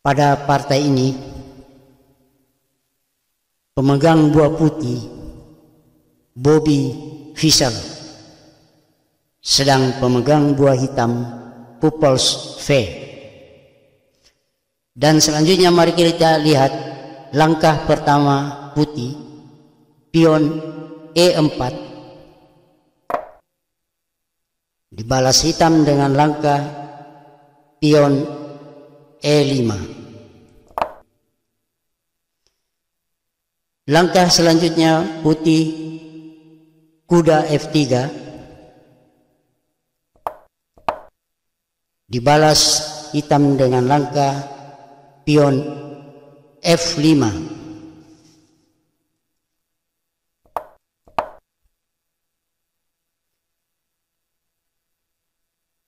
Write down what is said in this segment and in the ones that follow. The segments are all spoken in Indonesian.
Pada partai ini, pemegang buah putih Bobby Fischer, sedang pemegang buah hitam Peoples V. Dan selanjutnya mari kita lihat langkah pertama putih, pion E4, dibalas hitam dengan langkah pion E5. Langkah selanjutnya putih kuda F3, dibalas hitam dengan langkah pion F5.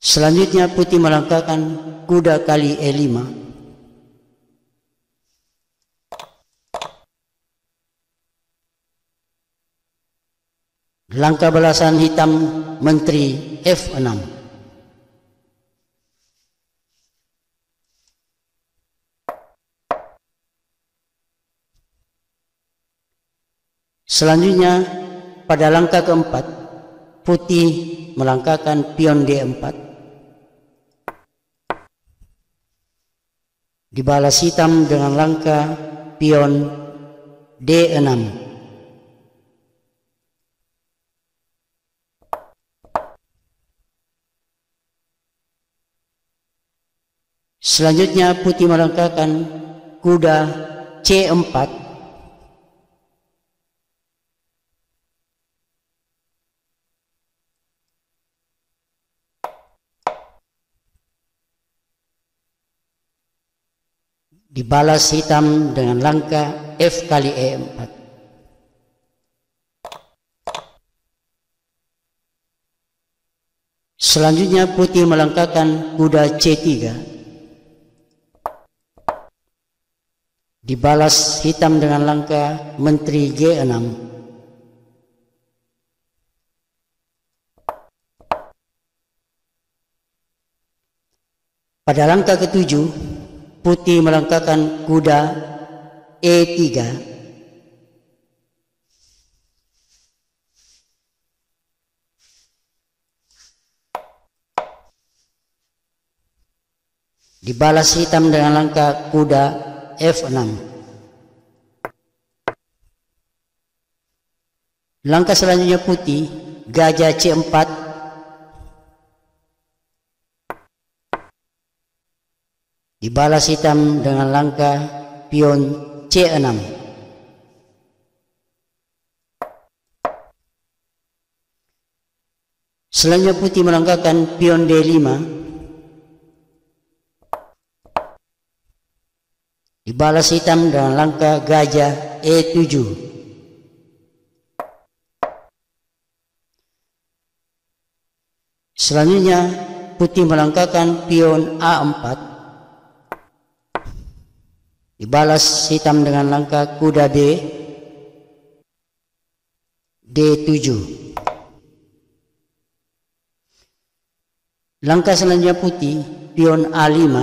Selanjutnya putih melangkahkan kuda kali E5. Langkah balasan hitam menteri F6. Selanjutnya pada langkah keempat, putih melangkahkan pion D4, dibalas hitam dengan langkah pion D6. Selanjutnya putih melangkahkan kuda C4, dibalas hitam dengan langkah F kali E4. Selanjutnya putih melangkahkan kuda C3, dibalas hitam dengan langkah menteri G6. Pada langkah ketujuh, putih melangkahkan kuda E3, dibalas hitam dengan langkah kuda F6. Langkah selanjutnya putih gajah C4, dibalas hitam dengan langkah pion C6. Selanjutnya putih melangkahkan pion D5, dibalas hitam dengan langkah gajah E7. Selanjutnya putih melangkahkan pion A4, dibalas hitam dengan langkah kuda B D7. Langkah selanjutnya putih pion A5,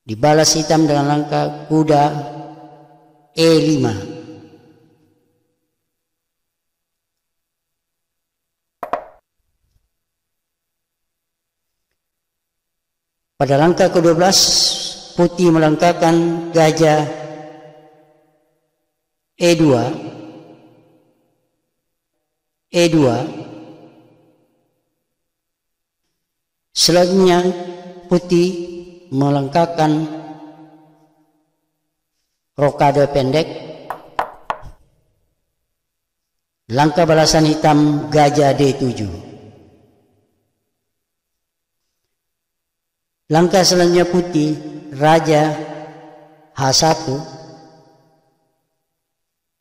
dibalas hitam dengan langkah kuda E5. Pada langkah ke-12, putih melangkahkan gajah E2, Selanjutnya putih melangkahkan rokade pendek, langkah balasan hitam gajah D7. Langkah selanjutnya putih raja H1,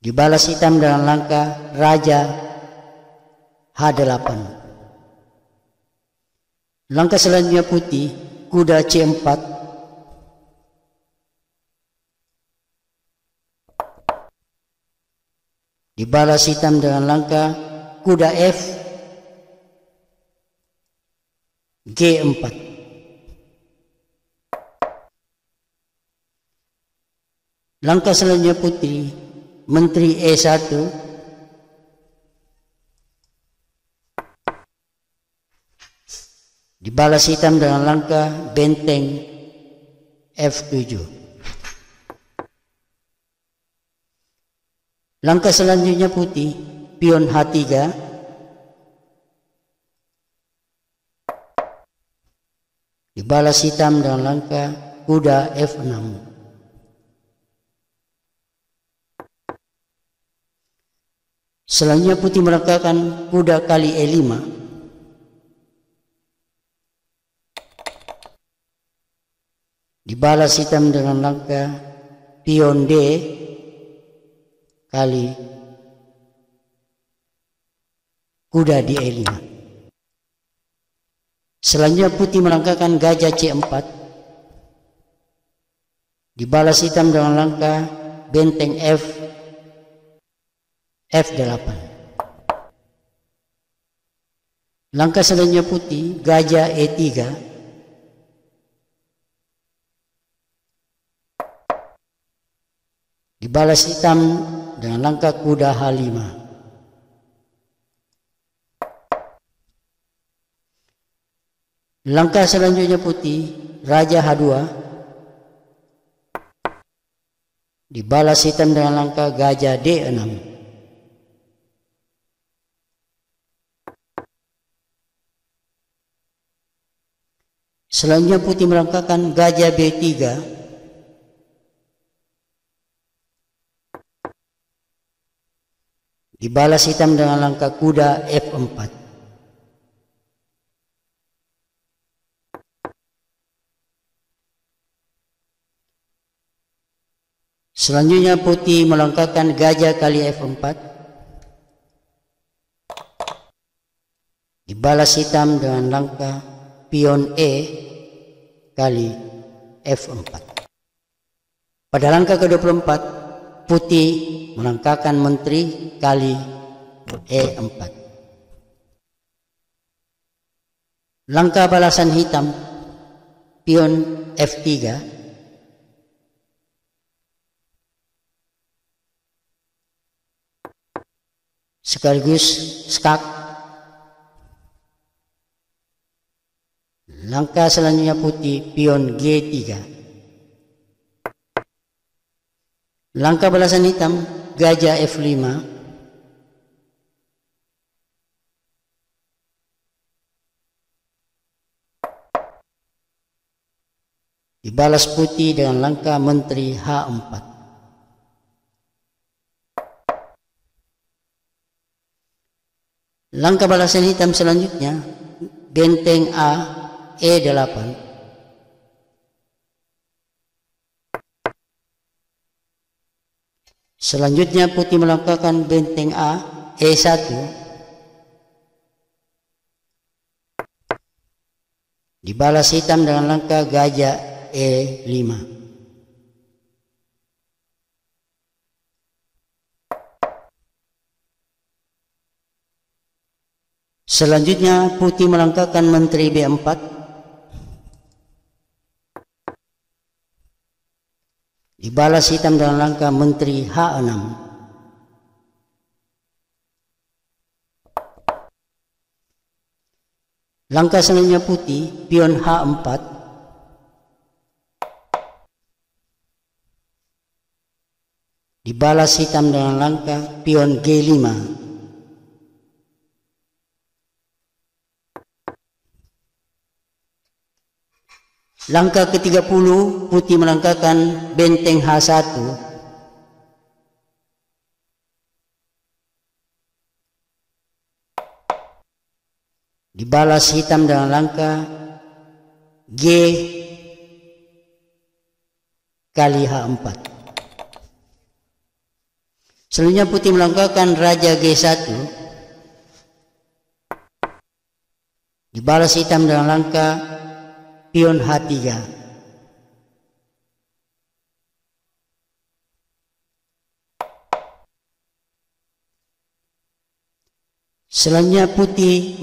dibalas hitam dengan langkah raja H8. Langkah selanjutnya putih kuda C4, dibalas hitam dengan langkah kuda F G4. Langkah selanjutnya putih Menteri E1 dibalas hitam dengan langkah benteng F7. Langkah selanjutnya putih pion H3 dibalas hitam dengan langkah kuda F6. Selanjutnya putih melangkahkan kuda kali E5. Dibalas hitam dengan langkah pion D kali kuda di E5. Selanjutnya putih melangkahkan gajah C4. Dibalas hitam dengan langkah benteng F8. Langkah selanjutnya putih gajah E3. Dibalas hitam dengan langkah kuda H5. Langkah selanjutnya putih raja H2. Dibalas hitam dengan langkah gajah D6. Selanjutnya putih melangkahkan gajah B3. Dibalas hitam dengan langkah kuda F4. Selanjutnya putih melangkahkan gajah kali F4. Dibalas hitam dengan langkah pion E kali F4. Pada langkah ke-24 putih melangkahkan menteri kali E4. Langkah balasan hitam pion F3. Sekaligus skak. Langkah selanjutnya putih pion G3. Langkah balasan hitam gajah F5. Dibalas putih dengan langkah menteri H4. Langkah balasan hitam selanjutnya benteng A E8. Selanjutnya putih melangkahkan benteng A E1. Dibalas hitam dengan langkah gajah E5. Selanjutnya putih melangkahkan menteri B4. Dibalas hitam dengan langkah menteri H6. Langkah selanjutnya putih pion H4. Dibalas hitam dengan langkah pion G5. Langkah ke-30 putih melangkahkan benteng H1. Dibalas hitam dengan langkah G kali H4. Selanjutnya putih melangkahkan raja G1. Dibalas hitam dengan langkah pion H3. Selanjutnya putih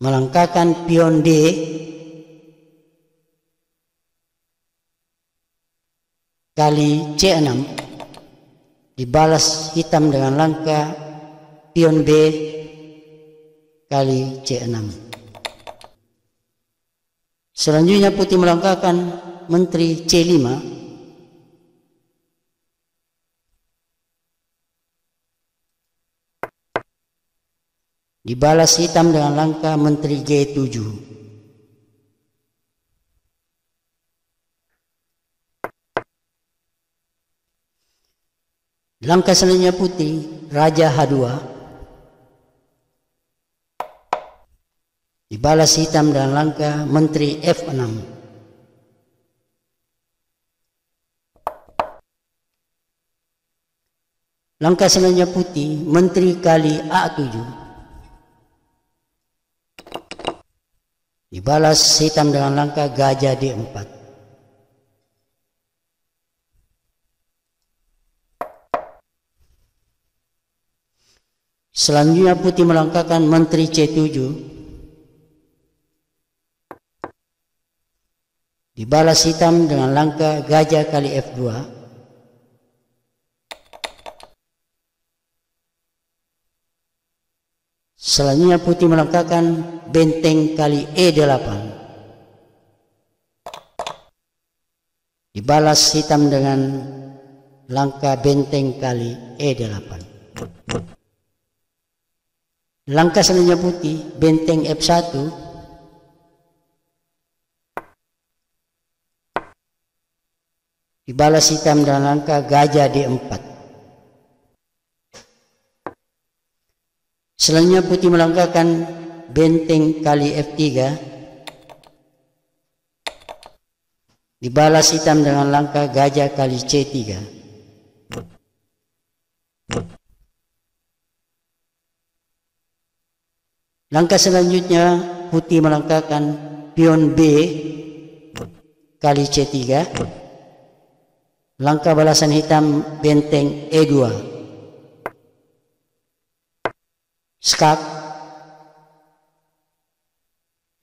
melangkahkan pion D. kali C6 dibalas hitam dengan langkah pion B kali C6. Selanjutnya putih melangkahkan menteri C5 dibalas hitam dengan langkah menteri G7. Langkah selanjutnya putih Raja H2 dibalas hitam dengan langkah menteri F6. Langkah selanjutnya putih menteri kali A7 dibalas hitam dengan langkah gajah D4. Selanjutnya putih melangkahkan menteri C7 dibalas hitam dengan langkah gajah kali F2. Selanjutnya putih melangkahkan benteng kali E8 dibalas hitam dengan langkah benteng kali E8. Langkah selanjutnya putih benteng F1 dibalas hitam dengan langkah gajah D4. Selanjutnya putih melangkahkan benteng kali F3 dibalas hitam dengan langkah gajah kali C3. Langkah selanjutnya putih melangkahkan pion B kali C3. Langkah balasan hitam benteng E2. Skak.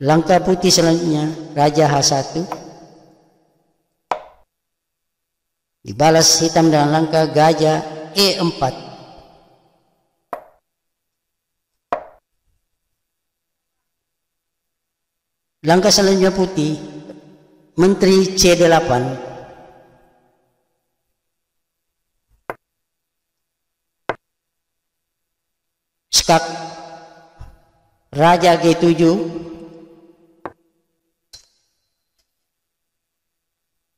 Langkah putih selanjutnya Raja H1 dibalas hitam dengan langkah gajah E4. Langkah selanjutnya putih menteri C8 skak Raja G7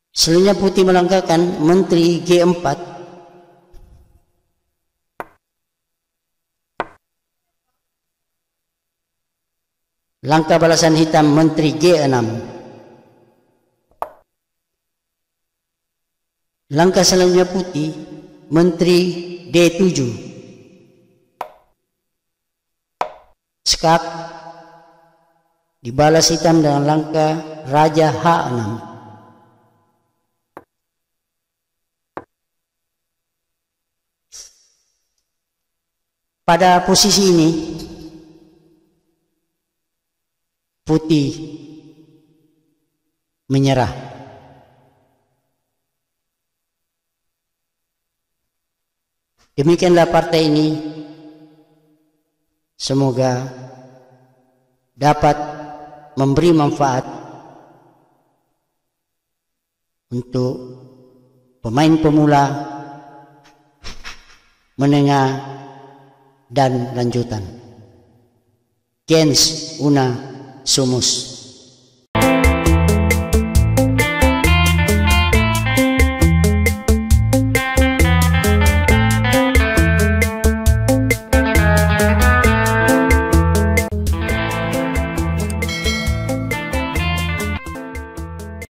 selanjutnya putih melangkahkan menteri G4 langkah balasan hitam menteri G6. Langkah selanjutnya putih menteri D7 skak dibalas hitam dengan langkah Raja H6. Pada posisi ini putih menyerah. Demikianlah partai ini. Semoga dapat memberi manfaat untuk pemain pemula, menengah, dan lanjutan. Gens una sumus.